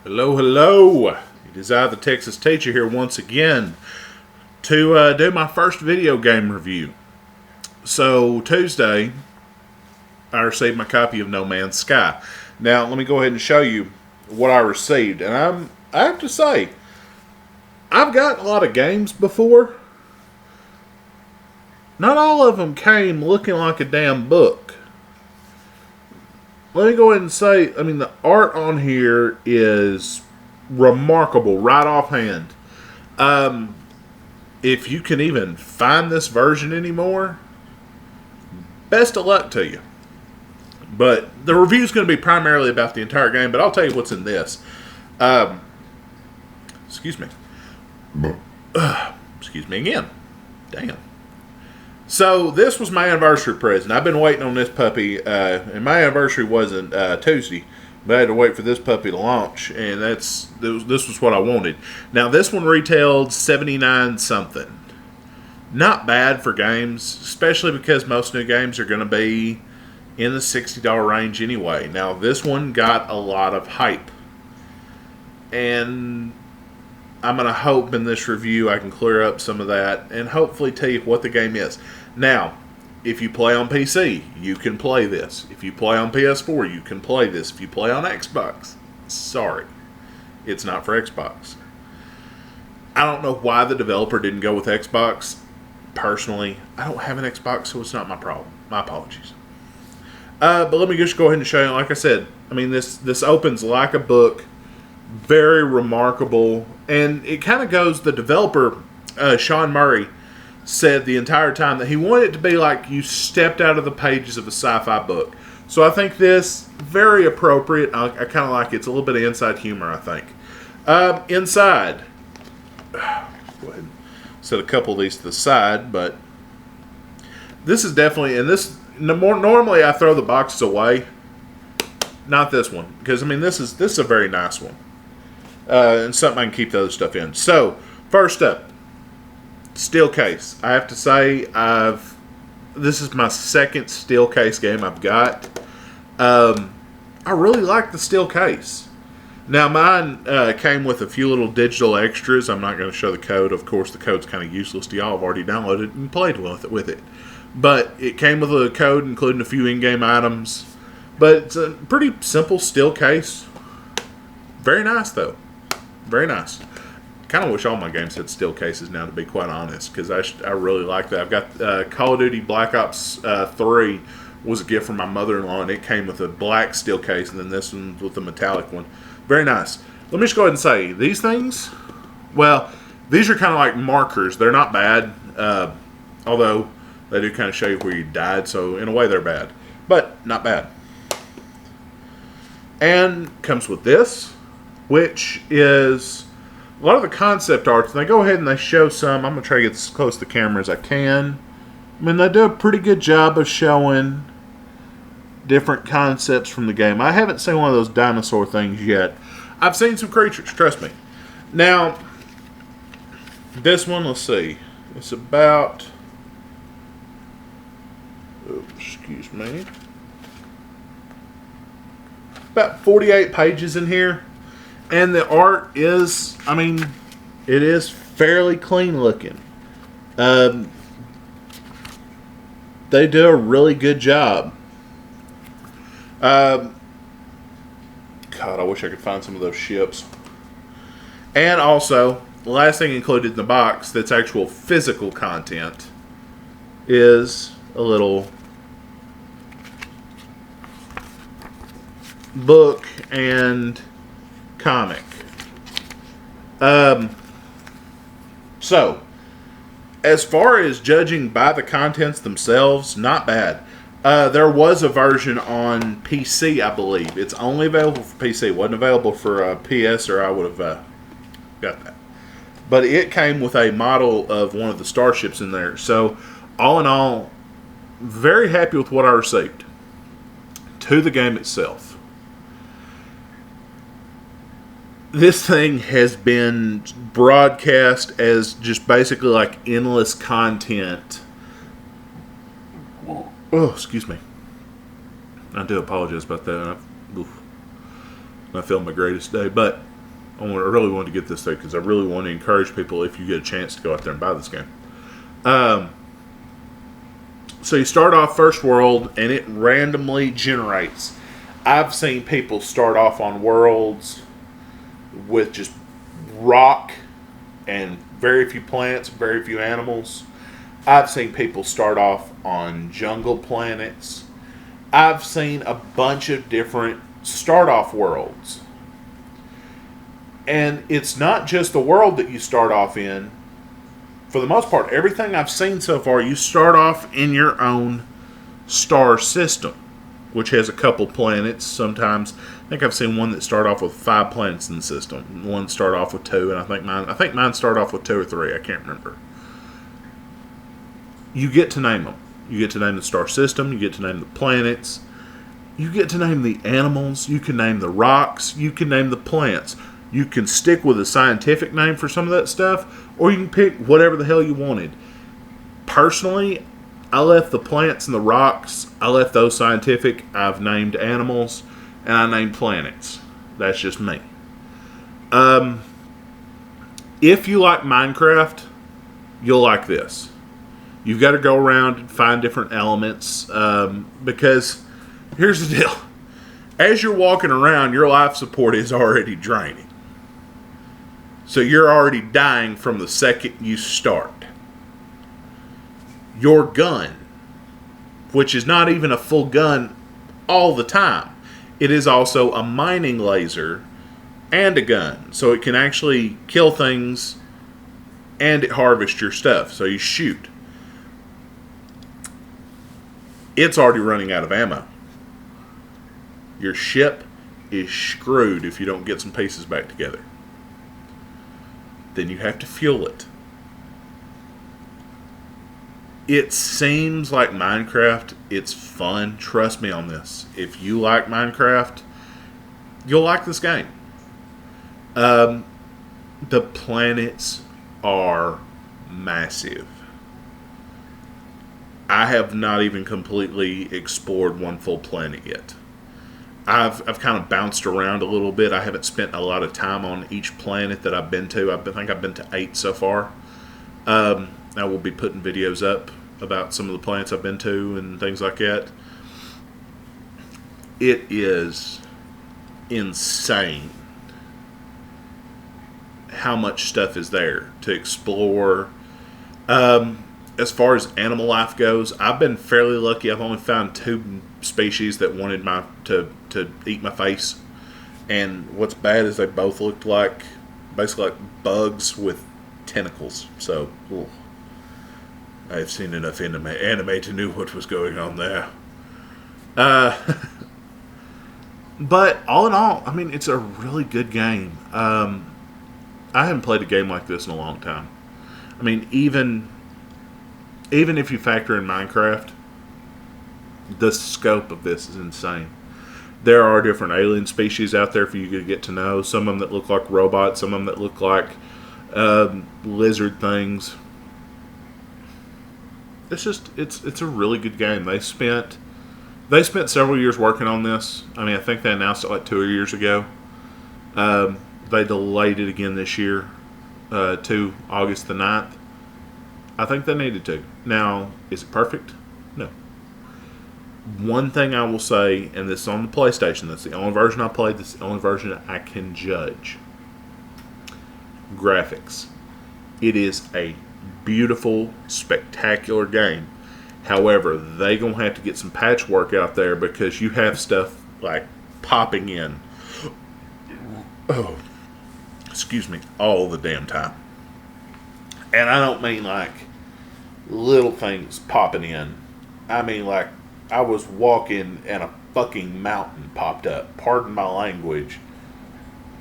Hello, hello. It is I, the Texas Teacher, here once again to do my first video game review. So, Tuesday, I received my copy of No Man's Sky. Now, let me go ahead and show you what I received. And I have to say, I've got a lot of games before. Not all of them came looking like a damn book. Let me go ahead and say, the art on here is remarkable, right offhand. If you can even find this version anymore, best of luck to you. But the review is going to be primarily about the entire game, but I'll tell you what's in this. Excuse me. Excuse me again. Damn. So, this was my anniversary present. I've been waiting on this puppy, and my anniversary wasn't Tuesday, but I had to wait for this puppy to launch, and this was what I wanted. Now, this one retailed $79 something. Not bad for games, especially because most new games are going to be in the $60 range anyway. Now, this one got a lot of hype, and I'm going to hope in this review I can clear up some of that and hopefully tell you what the game is. Now, if you play on PC, you can play this. If you play on PS4, you can play this. If you play on Xbox, sorry, it's not for Xbox. I don't know why the developer didn't go with Xbox. Personally, I don't have an Xbox, so it's not my problem. My apologies. But let me just go ahead and show you. Like I said, this opens like a book. Very remarkable. And it kind of goes, the developer, Sean Murray, said the entire time that he wanted it to be like you stepped out of the pages of a sci-fi book. So I think this, very appropriate. I kind of like it. It's a little bit of inside humor, I think. Inside. Go ahead and set a couple of these to the side, but this is definitely, and this, normally I throw the boxes away. Not this one, because this is a very nice one. And something I can keep the other stuff in. So, first up, steel case. I have to say, this is my second steel case game I've got. I really like the steel case. Now, mine came with a few little digital extras. I'm not going to show the code. Of course, the code's kind of useless to y'all. I've already downloaded it and played with it. But it came with a code, including a few in-game items. But it's a pretty simple steel case. Very nice, though. Very nice. Kind of wish all my games had steel cases now, to be quite honest, because I really like that. I've got Call of Duty Black Ops 3 was a gift from my mother-in-law, and it came with a black steel case, and then this one with a metallic one. Very nice. Let me just go ahead and say, these things, well, these are kind of like markers. They're not bad, although they do kind of show you where you died, so in a way they're bad, but not bad. And comes with this, which is a lot of the concept arts. And they go ahead and they show some. I'm going to try to get as close to the camera as I can. They do a pretty good job of showing different concepts from the game. I haven't seen one of those dinosaur things yet. I've seen some creatures, trust me. Now, this one, let's see. It's about, excuse me, about 48 pages in here. And the art is, it is fairly clean looking. They do a really good job. God, I wish I could find some of those ships. And also, the last thing included in the box that's actual physical content is a little book and comic. So, as far as judging by the contents themselves, not bad. There was a version on PC, I believe. It's only available for PC. It wasn't available for PS, or I would have got that. But it came with a model of one of the starships in there. So, all in all, very happy with what I received. To the game itself. This thing has been broadcast as just basically like endless content. Oh, excuse me. I do apologize about that. I feel my greatest day. But really wanted to get this through because I really want to encourage people, if you get a chance, to go out there and buy this game. So you start off first world, and it randomly generates. I've seen people start off on worlds with just rock and very few plants, very few animals. I've seen people start off on jungle planets. I've seen a bunch of different start off worlds. And it's not just the world that you start off in. For the most part, everything I've seen so far, you start off in your own star system, which has a couple planets. Sometimes, I think I've seen one that start off with 5 planets in the system. One start off with 2, and I think mine start off with 2 or 3. I can't remember. You get to name them. You get to name the star system. You get to name the planets. You get to name the animals. You can name the rocks. You can name the plants. You can stick with a scientific name for some of that stuff, or you can pick whatever the hell you wanted. Personally, I left the plants and the rocks, I left those scientific. I've named animals, and I named planets. That's just me. If you like Minecraft, you'll like this. You've got to go around and find different elements, because here's the deal. As you're walking around, your life support is already draining. So you're already dying from the second you start. Your gun, which is not even a full gun all the time, it is also a mining laser and a gun. So it can actually kill things and it harvests your stuff. So you shoot. It's already running out of ammo. Your ship is screwed if you don't get some pieces back together. Then you have to fuel it. It seems like Minecraft. It's fun. Trust me on this. If you like Minecraft, you'll like this game. The planets are massive. I have not even completely explored one full planet yet. I've kind of bounced around a little bit. I haven't spent a lot of time on each planet that I've been to. I think I've been to 8 so far. I will be putting videos up about some of the planets I've been to and things like that. It is insane how much stuff is there to explore. As far as animal life goes, I've been fairly lucky. I've only found 2 species that wanted to eat my face. And what's bad is they both looked like basically like bugs with tentacles. So, ooh, I've seen enough anime to know what was going on there. But all in all, I mean, it's a really good game. I haven't played a game like this in a long time. I mean, even if you factor in Minecraft, the scope of this is insane. There are different alien species out there for you to get to know. Some of them that look like robots, some of them that look like lizard things. It's a really good game. They spent several years working on this. I mean, I think they announced it like 2 years ago. They delayed it again this year to August the 9th. I think they needed to. Now, is it perfect? No. One thing I will say, and this is on the PlayStation, that's the only version I played, that's the only version that I can judge. Graphics. It is a beautiful, spectacular game. However, they gonna have to get some patchwork out there because you have stuff like popping in. Oh, excuse me, all the damn time. And I don't mean like little things popping in. I mean like I was walking and a fucking mountain popped up. Pardon my language.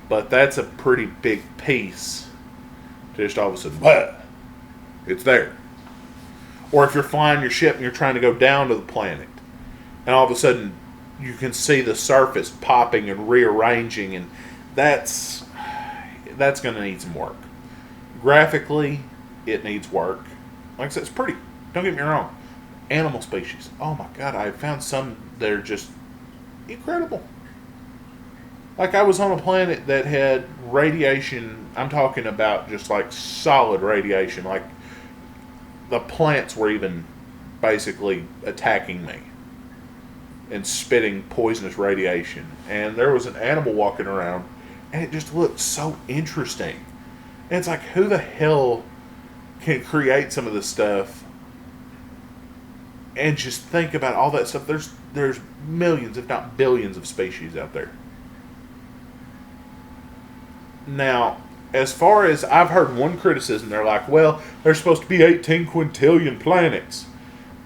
But that's a pretty big piece. Just all of a sudden, what? It's there. Or if you're flying your ship and you're trying to go down to the planet, and all of a sudden you can see the surface popping and rearranging, and that's going to need some work. Graphically, it needs work. Like I said, it's pretty. Don't get me wrong. Animal species. Oh my God, I found some that are just incredible. Like I was on a planet that had radiation. I'm talking about just like solid radiation. Like the plants were even basically attacking me and spitting poisonous radiation. And there was an animal walking around, and it just looked so interesting. And it's like, who the hell can create some of this stuff and just think about all that stuff? There's millions, if not billions, of species out there. Now, as far as I've heard one criticism, they're like, well, there's supposed to be 18 quintillion planets.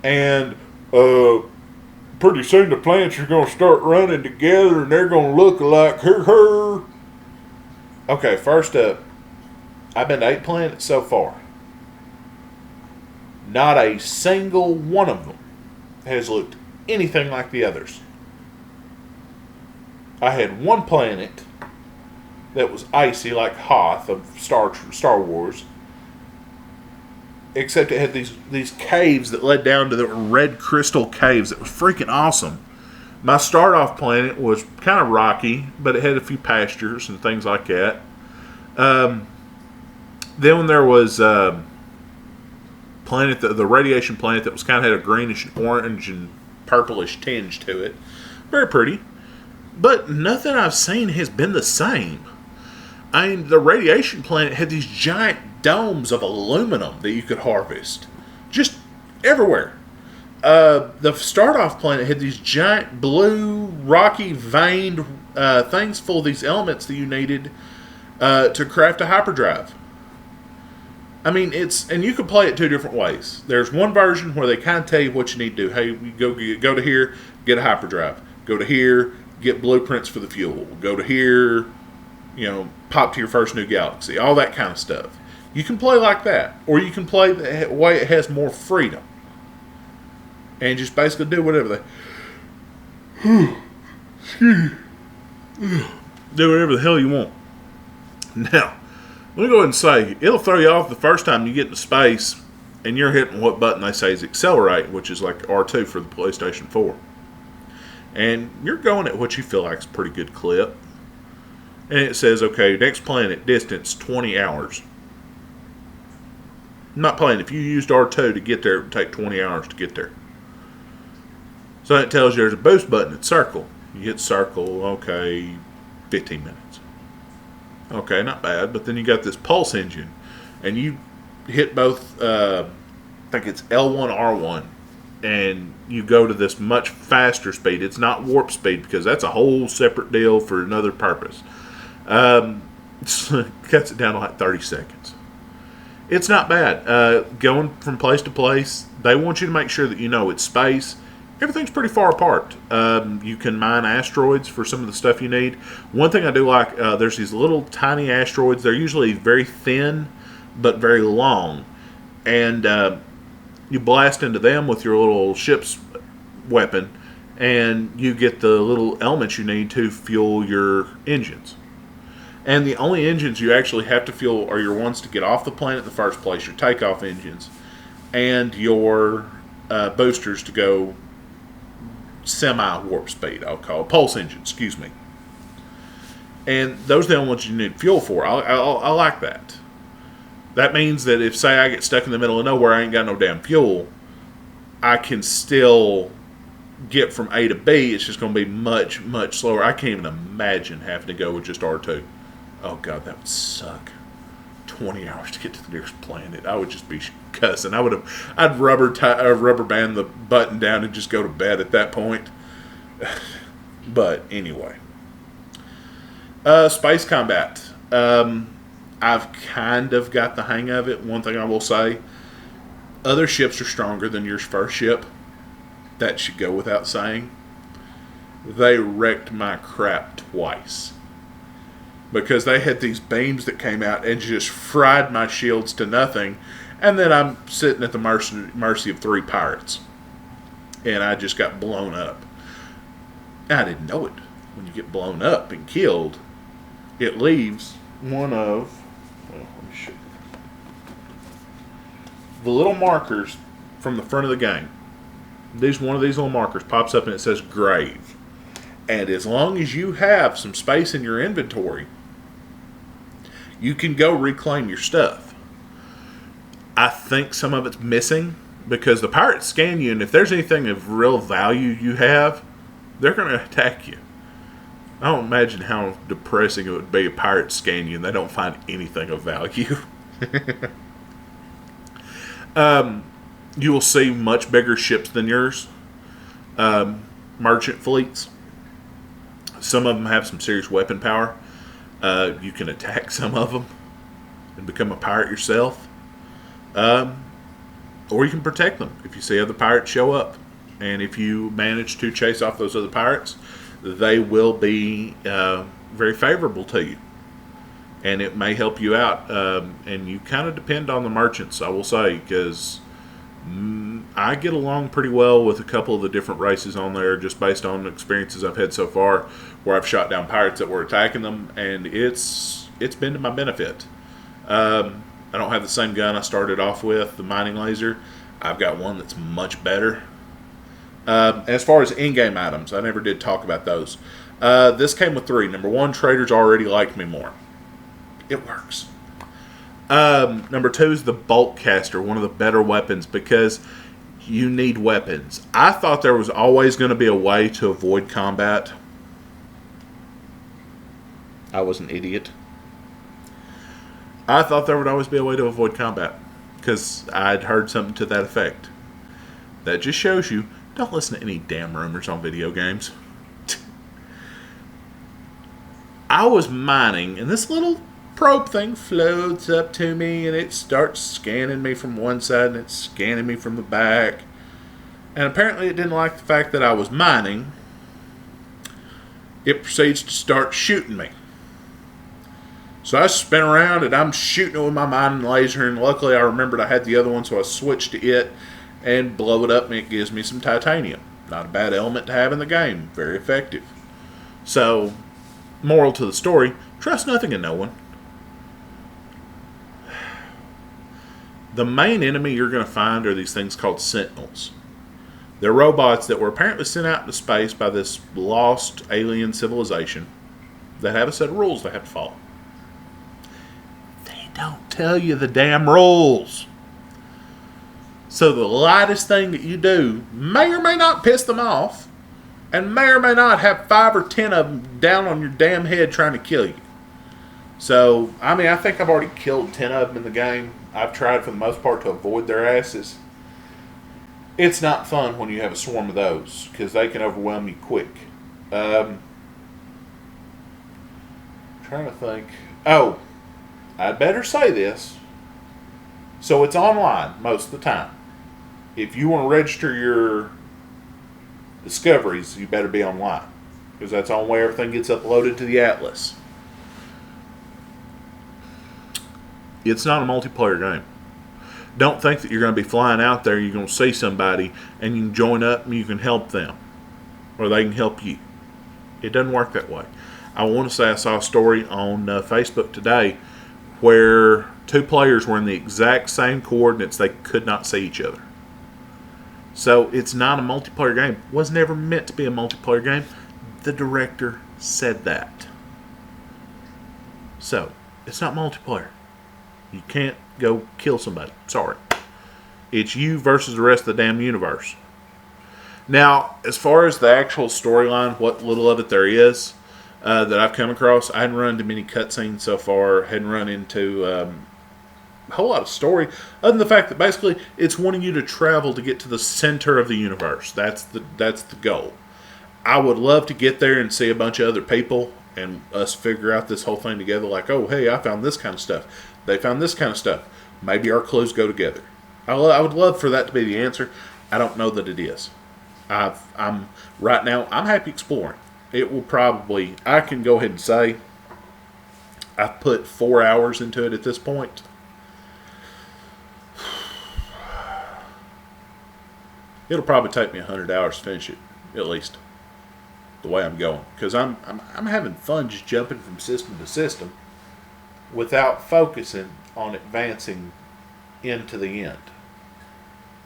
And pretty soon the planets are going to start running together and they're going to look alike. Her. Okay, first up, I've been to 8 planets so far. Not a single one of them has looked anything like the others. I had one planet that was icy like Hoth of Star Wars, except it had these caves that led down to the red crystal caves. It was freaking awesome. My start off planet was kind of rocky, but it had a few pastures and things like that. Then when there was planet, the radiation planet that was kind of had a greenish, orange, and purplish tinge to it, very pretty. But nothing I've seen has been the same. I mean, the radiation planet had these giant domes of aluminum that you could harvest. Just everywhere. The start-off planet had these giant blue, rocky, veined things full of these elements that you needed to craft a hyperdrive. I mean, and you can play it 2 different ways. There's one version where they kind of tell you what you need to do. Hey, you go to here, get a hyperdrive. Go to here, get blueprints for the fuel. Go to here, pop to your first new galaxy. All that kind of stuff. You can play like that. Or you can play the way it has more freedom. And just basically do whatever do whatever the hell you want. Now, let me go ahead and say, it'll throw you off the first time you get into space and you're hitting what button they say is accelerate, which is like R2 for the PlayStation 4. And you're going at what you feel like is a pretty good clip. And it says, okay, next planet, distance 20 hours. I'm not playing. If you used R2 to get there, it would take 20 hours to get there. So it tells you there's a boost button at circle. You hit circle, okay, 15 minutes. Okay, not bad. But then you got this pulse engine. And you hit both, I think it's L1, R1. And you go to this much faster speed. It's not warp speed because that's a whole separate deal for another purpose. Cuts it down to like 30 seconds. It's not bad. Going from place to place, they want you to make sure that you know it's space. Everything's pretty far apart. You can mine asteroids for some of the stuff you need. One thing I do like, there's these little tiny asteroids. They're usually very thin, but very long. And you blast into them with your little ship's weapon, and you get the little elements you need to fuel your engines. And the only engines you actually have to fuel are your ones to get off the planet in the first place, your takeoff engines, and your boosters to go semi-warp speed, I'll call it. Pulse engines, excuse me. And those are the only ones you need fuel for. I like that. That means that if, say, I get stuck in the middle of nowhere, I ain't got no damn fuel, I can still get from A to B. It's just going to be much, much slower. I can't even imagine having to go with just R2. Oh, God, that would suck. 20 hours to get to the nearest planet. I would just be cussing. I'd rubber band the button down and just go to bed at that point. But anyway. Space combat. I've kind of got the hang of it. One thing I will say, other ships are stronger than your first ship. That should go without saying. They wrecked my crap twice. Because they had these beams that came out and just fried my shields to nothing. And then I'm sitting at the mercy of 3 pirates. And I just got blown up. I didn't know it. When you get blown up and killed, it leaves one of... Well, let me show you. The little markers from the front of the game. One of these little markers pops up and it says grave. And as long as you have some space in your inventory, you can go reclaim your stuff. I think some of it's missing because the pirates scan you, and if there's anything of real value you have, they're going to attack you. I don't imagine how depressing it would be if pirates scan you and they don't find anything of value. You will see much bigger ships than yours. Merchant fleets. Some of them have some serious weapon power. You can attack some of them and become a pirate yourself. Or you can protect them if you see other pirates show up. And if you manage to chase off those other pirates, they will be very favorable to you. And it may help you out. And you kind of depend on the merchants, I will say, because I get along pretty well with a couple of the different races on there just based on experiences I've had so far where I've shot down pirates that were attacking them, and it's been to my benefit. I don't have the same gun I started off with, the mining laser. I've got one that's much better. As far as in-game items, I never did talk about those. This came with 3. Number 1, traders already liked me more. It works. Number 2 is the bolt caster, one of the better weapons because you need weapons. I thought there was always going to be a way to avoid combat. I was an idiot. I thought there would always be a way to avoid combat because I'd heard something to that effect. That just shows you, don't listen to any damn rumors on video games. I was mining, and this little probe thing floats up to me, and it starts scanning me from one side, and it's scanning me from the back. And apparently it didn't like the fact that I was mining. It proceeds to start shooting me. So I spin around, and I'm shooting it with my mining laser, and luckily I remembered I had the other one, so I switched to it and blow it up, and it gives me some titanium. Not a bad element to have in the game. Very effective. So, moral to the story, trust nothing and no one. The main enemy you're going to find are these things called Sentinels. They're robots that were apparently sent out into space by this lost alien civilization that have a set of rules they have to follow. They don't tell you the damn rules. So the lightest thing that you do may or may not piss them off, and may or may not have 5 or 10 of them down on your damn head trying to kill you. So, I think I've already killed 10 of them in the game. I've tried for the most part to avoid their asses. It's not fun when you have a swarm of those, because they can overwhelm you quick. Trying to think. Oh, I'd better say this. So it's online most of the time. If you want to register your discoveries, you better be online, because that's the only way everything gets uploaded to the Atlas. It's not a multiplayer game. Don't think that you're going to be flying out there, you're going to see somebody, and you can join up and you can help them. Or they can help you. It doesn't work that way. I want to say I saw a story on Facebook today where 2 players were in the exact same coordinates. They could not see each other. So it's not a multiplayer game. It was never meant to be a multiplayer game. The director said that. So, it's not multiplayer. You can't go kill somebody. Sorry. It's you versus the rest of the damn universe. Now, as far as the actual storyline, what little of it there is that I've come across, I hadn't run into many cutscenes so far. Hadn't run into a whole lot of story, other than the fact that basically it's wanting you to travel to get to the center of the universe. That's the goal. I would love to get there and see a bunch of other people and us figure out this whole thing together. Like, oh, hey, I found this kind of stuff. They found this kind of stuff. Maybe our clues go together. I would love for that to be the answer. I don't know that it is. I'm right now, I'm happy exploring. It will probably, I can go ahead and say, I've put 4 hours into it at this point. It'll probably take me 100 hours to finish it, at least, the way I'm going. Because I'm having fun just jumping from system to system without focusing on advancing into the end.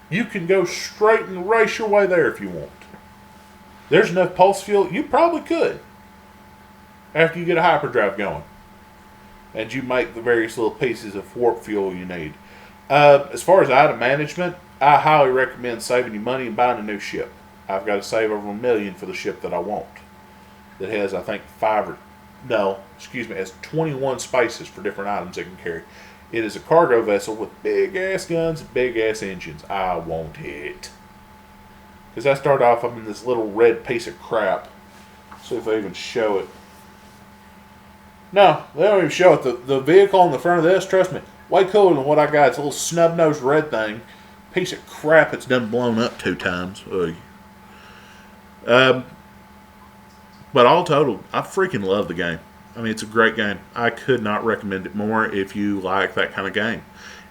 You can go straight and race your way there if you want. There's enough pulse fuel. You probably could after you get a hyperdrive going, and you make the various little pieces of warp fuel you need. As far as item management, I highly recommend saving your money and buying a new ship. I've got to save over $1 million for the ship that I want. That has, I think, has 21 spaces for different items it can carry. It is a cargo vessel with big ass guns and big ass engines. I want it. Because I start off, I'm in this little red piece of crap. See if they even show it. No, they don't even show it. The vehicle on the front of this, trust me, way cooler than what I got. It's a little snub-nosed red thing. Piece of crap that's done blown up 2 times. But all total, I freaking love the game. I mean, it's a great game. I could not recommend it more if you like that kind of game.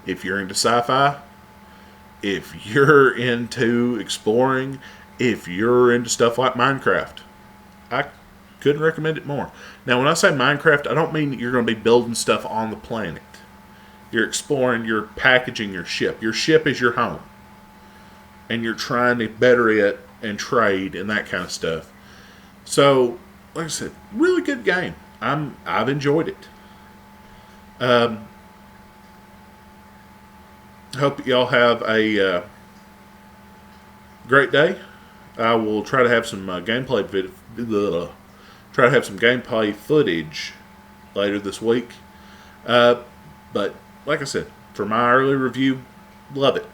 If you're into sci-fi, if you're into exploring, if you're into stuff like Minecraft, I couldn't recommend it more. Now, when I say Minecraft, I don't mean that you're going to be building stuff on the planet. You're exploring, you're packaging your ship. Your ship is your home. And you're trying to better it and trade and that kind of stuff. So, like I said, really good game. I've enjoyed it. Hope y'all have a great day. I will try to have some gameplay footage later this week. But like I said, for my early review, love it.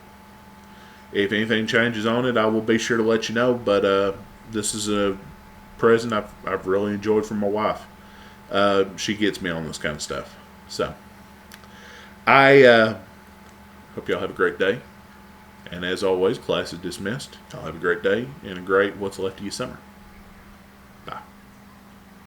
If anything changes on it, I will be sure to let you know. But this is a present I've really enjoyed from my wife. She gets me on this kind of stuff. So, I hope y'all have a great day. And as always, class is dismissed. Y'all have a great day and a great what's left of your summer.